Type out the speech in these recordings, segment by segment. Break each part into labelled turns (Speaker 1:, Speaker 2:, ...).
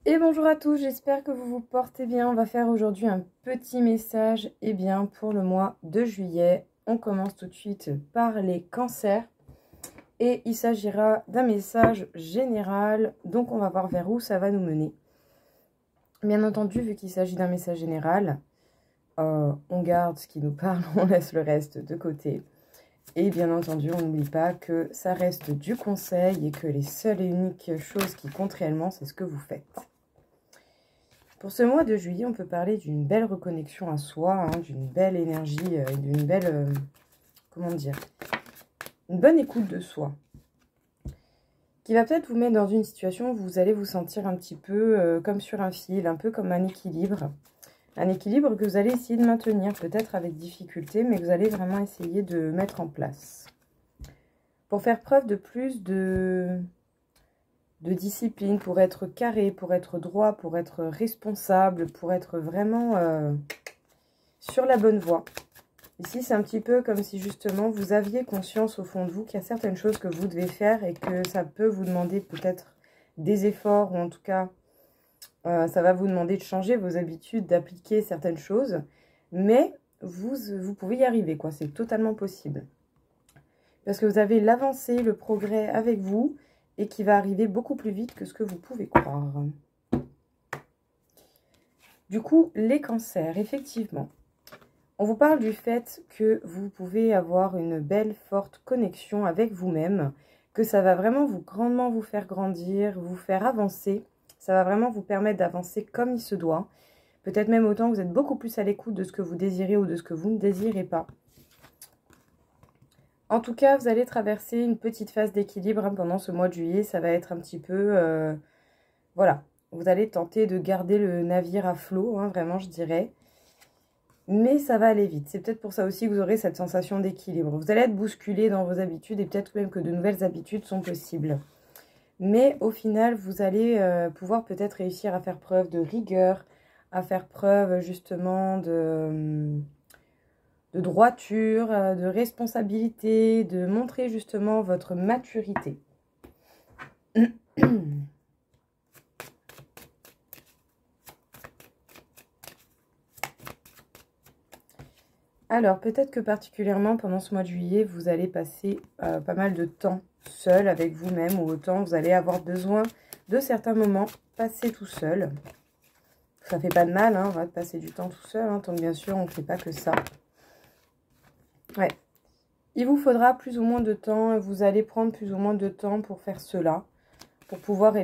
Speaker 1: Et bonjour à tous, j'espère que vous vous portez bien. On va faire aujourd'hui un petit message pour le mois de juillet. On commence tout de suite par les cancers. Et il s'agira d'un message général, donc on va voir vers où ça va nous mener. Bien entendu, vu qu'il s'agit d'un message général, on garde ce qui nous parle, on laisse le reste de côté. Et bien entendu, on n'oublie pas que ça reste du conseil et que les seules et uniques choses qui comptent réellement, c'est ce que vous faites. Pour ce mois de juillet, on peut parler d'une belle reconnexion à soi, d'une belle énergie, d'une belle, une bonne écoute de soi. Qui va peut-être vous mettre dans une situation où vous allez vous sentir un petit peu comme sur un fil, un peu comme un équilibre. Un équilibre que vous allez essayer de maintenir, peut-être avec difficulté, mais que vous allez vraiment essayer de mettre en place. Pour faire preuve de plus de discipline, pour être carré, pour être droit, pour être responsable, pour être vraiment sur la bonne voie. Ici, c'est un petit peu comme si justement vous aviez conscience au fond de vous qu'il y a certaines choses que vous devez faire et que ça peut vous demander peut-être des efforts, ou en tout cas, ça va vous demander de changer vos habitudes, d'appliquer certaines choses, mais vous pouvez y arriver, quoi. C'est totalement possible. Parce que vous avez l'avancée, le progrès avec vous, et qui va arriver beaucoup plus vite que ce que vous pouvez croire. Du coup, les cancers, effectivement. On vous parle du fait que vous pouvez avoir une belle, forte connexion avec vous-même, que ça va vraiment grandement vous faire grandir, vous faire avancer. Ça va vraiment vous permettre d'avancer comme il se doit. Peut-être même autant que vous êtes beaucoup plus à l'écoute de ce que vous désirez ou de ce que vous ne désirez pas. En tout cas, vous allez traverser une petite phase d'équilibre pendant ce mois de juillet. Ça va être un petit peu... voilà, vous allez tenter de garder le navire à flot, vraiment, je dirais. Mais ça va aller vite. C'est peut-être pour ça aussi que vous aurez cette sensation d'équilibre. Vous allez être bousculé dans vos habitudes et peut-être même que de nouvelles habitudes sont possibles. Mais au final, vous allez pouvoir peut-être réussir à faire preuve de rigueur, à faire preuve justement de droiture, de responsabilité, de montrer justement votre maturité. Alors, peut-être que particulièrement pendant ce mois de juillet, vous allez passer pas mal de temps seul avec vous-même, ou autant vous allez avoir besoin de certains moments passés tout seul. Ça fait pas de mal, on va passer du temps tout seul, tant que bien sûr on ne fait pas que ça. Ouais. Il vous faudra plus ou moins de temps, vous allez prendre plus ou moins de temps pour faire cela. Pour pouvoir,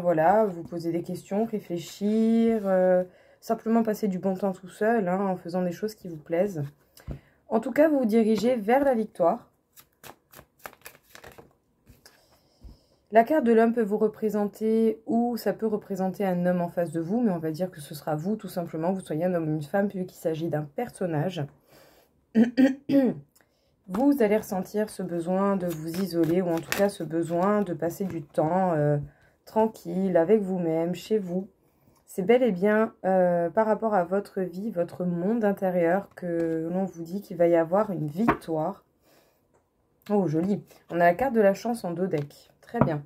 Speaker 1: voilà, vous poser des questions, réfléchir, simplement passer du bon temps tout seul, en faisant des choses qui vous plaisent. En tout cas, vous vous dirigez vers la victoire. La carte de l'homme peut vous représenter, ou ça peut représenter un homme en face de vous, mais on va dire que ce sera vous, tout simplement. Vous soyez un homme ou une femme, vu qu'il s'agit d'un personnage. Vous allez ressentir ce besoin de vous isoler, ou en tout cas ce besoin de passer du temps tranquille, avec vous-même, chez vous. C'est bel et bien par rapport à votre vie, votre monde intérieur, que l'on vous dit qu'il va y avoir une victoire. Oh, joli. On a la carte de la chance en dos deck. Très bien.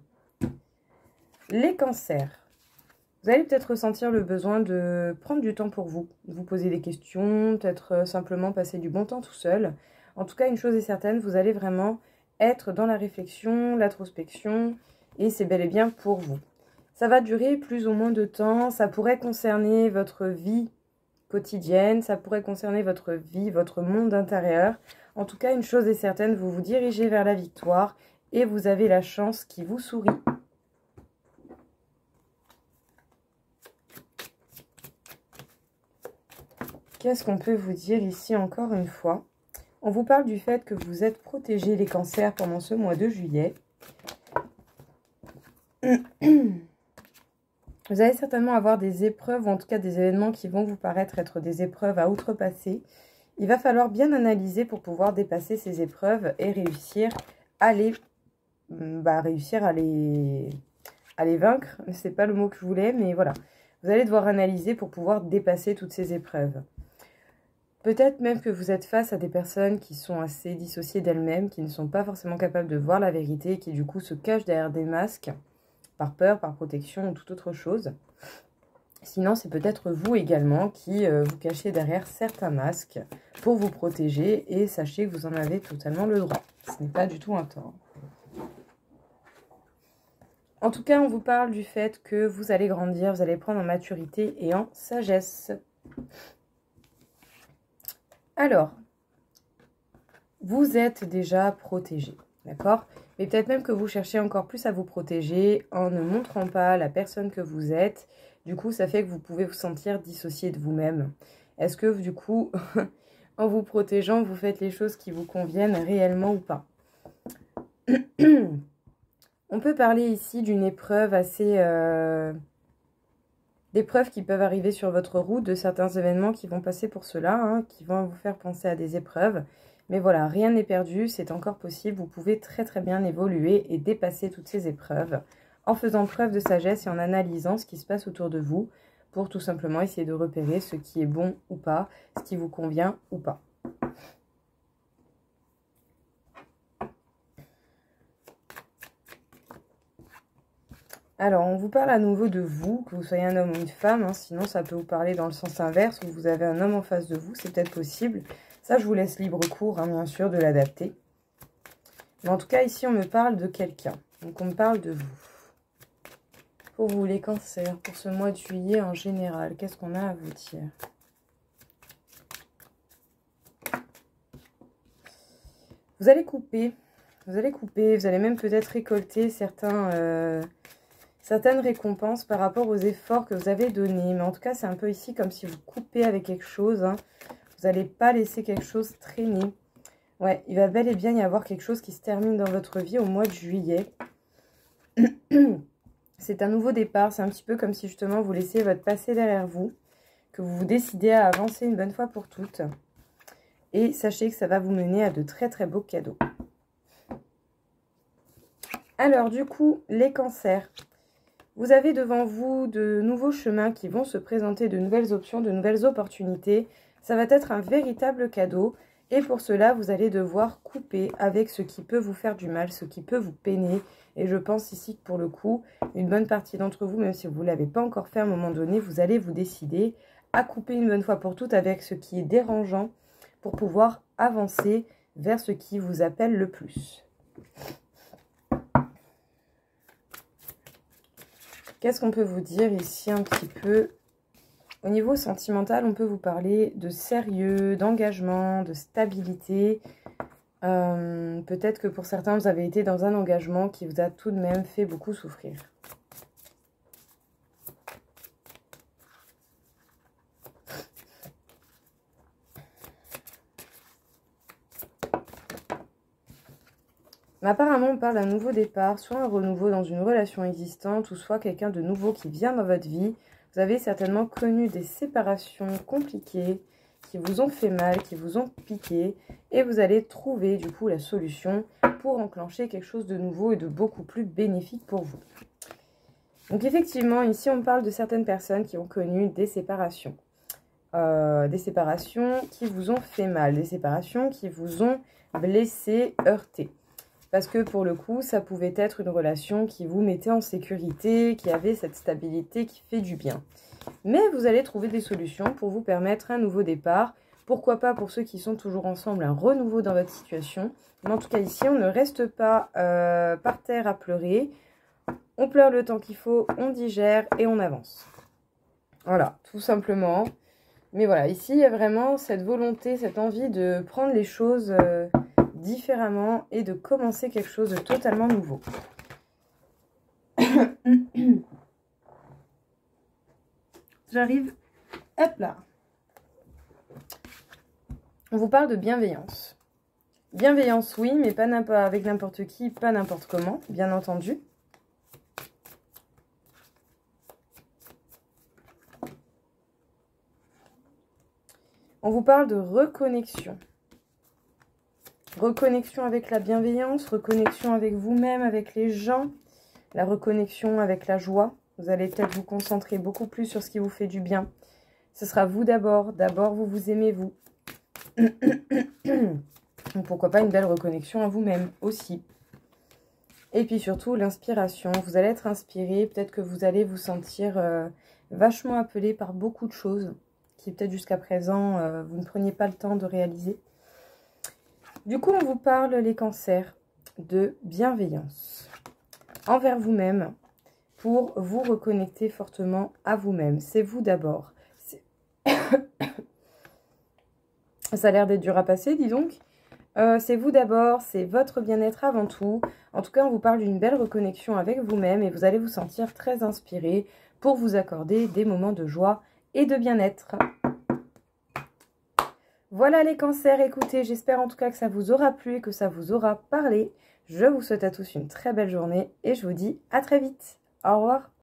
Speaker 1: Les cancers. Vous allez peut-être ressentir le besoin de prendre du temps pour vous. Vous poser des questions, peut-être simplement passer du bon temps tout seul. En tout cas, une chose est certaine, vous allez vraiment être dans la réflexion, l'introspection, et c'est bel et bien pour vous. Ça va durer plus ou moins de temps, ça pourrait concerner votre vie quotidienne, ça pourrait concerner votre vie, votre monde intérieur. En tout cas, une chose est certaine, vous vous dirigez vers la victoire et vous avez la chance qui vous sourit. Qu'est-ce qu'on peut vous dire ici encore une fois? On vous parle du fait que vous êtes protégés les cancers pendant ce mois de juillet. Vous allez certainement avoir des épreuves, ou en tout cas des événements qui vont vous paraître être des épreuves à outrepasser. Il va falloir bien analyser pour pouvoir dépasser ces épreuves et réussir à les, vaincre. C'est pas le mot que je voulais, mais voilà. Vous allez devoir analyser pour pouvoir dépasser toutes ces épreuves. Peut-être même que vous êtes face à des personnes qui sont assez dissociées d'elles-mêmes, qui ne sont pas forcément capables de voir la vérité, qui du coup se cachent derrière des masques, par peur, par protection ou toute autre chose. Sinon, c'est peut-être vous également qui vous cachez derrière certains masques pour vous protéger. Et sachez que vous en avez totalement le droit. Ce n'est pas du tout un tort. En tout cas, on vous parle du fait que vous allez grandir, vous allez prendre en maturité et en sagesse. Alors, vous êtes déjà protégé, d'accord? Mais peut-être même que vous cherchez encore plus à vous protéger en ne montrant pas la personne que vous êtes. Du coup, ça fait que vous pouvez vous sentir dissocié de vous-même. Est-ce que, du coup, en vous protégeant, vous faites les choses qui vous conviennent réellement ou pas? On peut parler ici d'une épreuve assez... d'épreuves qui peuvent arriver sur votre route, de certains événements qui vont passer pour cela, hein, qui vont vous faire penser à des épreuves. Mais voilà, rien n'est perdu, c'est encore possible. Vous pouvez très très bien évoluer et dépasser toutes ces épreuves en faisant preuve de sagesse et en analysant ce qui se passe autour de vous pour tout simplement essayer de repérer ce qui est bon ou pas, ce qui vous convient ou pas. Alors, on vous parle à nouveau de vous, que vous soyez un homme ou une femme, hein, sinon ça peut vous parler dans le sens inverse, où vous avez un homme en face de vous, c'est peut-être possible. Ça, je vous laisse libre cours, hein, bien sûr, de l'adapter. Mais en tout cas, ici, on me parle de quelqu'un. Donc, on me parle de vous. Pour vous, les cancers, pour ce mois de juillet en général, qu'est-ce qu'on a à vous dire? Vous allez couper, vous allez même peut-être récolter certaines récompenses par rapport aux efforts que vous avez donnés. Mais en tout cas, c'est un peu ici comme si vous coupez avec quelque chose. Hein. Vous n'allez pas laisser quelque chose traîner. Ouais, il va bel et bien y avoir quelque chose qui se termine dans votre vie au mois de juillet. C'est un nouveau départ. C'est un petit peu comme si justement vous laissiez votre passé derrière vous. Que vous vous décidez à avancer une bonne fois pour toutes. Et sachez que ça va vous mener à de très très beaux cadeaux. Alors du coup, les cancers. Vous avez devant vous de nouveaux chemins qui vont se présenter, de nouvelles options, de nouvelles opportunités. Ça va être un véritable cadeau. Et pour cela, vous allez devoir couper avec ce qui peut vous faire du mal, ce qui peut vous peiner. Et je pense ici que pour le coup, une bonne partie d'entre vous, même si vous ne l'avez pas encore fait à un moment donné, vous allez vous décider à couper une bonne fois pour toutes avec ce qui est dérangeant pour pouvoir avancer vers ce qui vous appelle le plus. Qu'est-ce qu'on peut vous dire ici un petit peu? Au niveau sentimental, on peut vous parler de sérieux, d'engagement, de stabilité. Peut-être que pour certains, vous avez été dans un engagement qui vous a tout de même fait beaucoup souffrir. Mais apparemment, on parle d'un nouveau départ, soit un renouveau dans une relation existante, ou soit quelqu'un de nouveau qui vient dans votre vie. Vous avez certainement connu des séparations compliquées, qui vous ont fait mal, qui vous ont piqué, et vous allez trouver du coup la solution pour enclencher quelque chose de nouveau et de beaucoup plus bénéfique pour vous. Donc effectivement, ici on parle de certaines personnes qui ont connu des séparations. Des séparations qui vous ont fait mal, des séparations qui vous ont blessé, heurté. Parce que pour le coup, ça pouvait être une relation qui vous mettait en sécurité, qui avait cette stabilité qui fait du bien. Mais vous allez trouver des solutions pour vous permettre un nouveau départ. Pourquoi pas pour ceux qui sont toujours ensemble, un renouveau dans votre situation. Mais en tout cas ici, on ne reste pas par terre à pleurer. On pleure le temps qu'il faut, on digère et on avance. Voilà, tout simplement. Mais voilà, ici, il y a vraiment cette volonté, cette envie de prendre les choses différemment et de commencer quelque chose de totalement nouveau. J'arrive, hop là. On vous parle de bienveillance. Bienveillance, oui, mais pas avec n'importe qui, pas n'importe comment, bien entendu. On vous parle de reconnexion. Reconnexion avec la bienveillance, reconnexion avec vous-même, avec les gens, la reconnexion avec la joie. Vous allez peut-être vous concentrer beaucoup plus sur ce qui vous fait du bien. Ce sera vous d'abord. D'abord, vous vous aimez vous. Donc, pourquoi pas une belle reconnexion à vous-même aussi. Et puis surtout, l'inspiration. Vous allez être inspiré. Peut-être que vous allez vous sentir vachement appelé par beaucoup de choses qui peut-être jusqu'à présent, vous ne preniez pas le temps de réaliser. Du coup, on vous parle, les cancers, de bienveillance envers vous-même pour vous reconnecter fortement à vous-même. C'est vous d'abord. Ça a l'air d'être dur à passer, dis donc. C'est vous d'abord, c'est votre bien-être avant tout. En tout cas, on vous parle d'une belle reconnexion avec vous-même et vous allez vous sentir très inspiré pour vous accorder des moments de joie et de bien-être. Voilà les cancers, écoutez, j'espère en tout cas que ça vous aura plu et que ça vous aura parlé. Je vous souhaite à tous une très belle journée et je vous dis à très vite. Au revoir.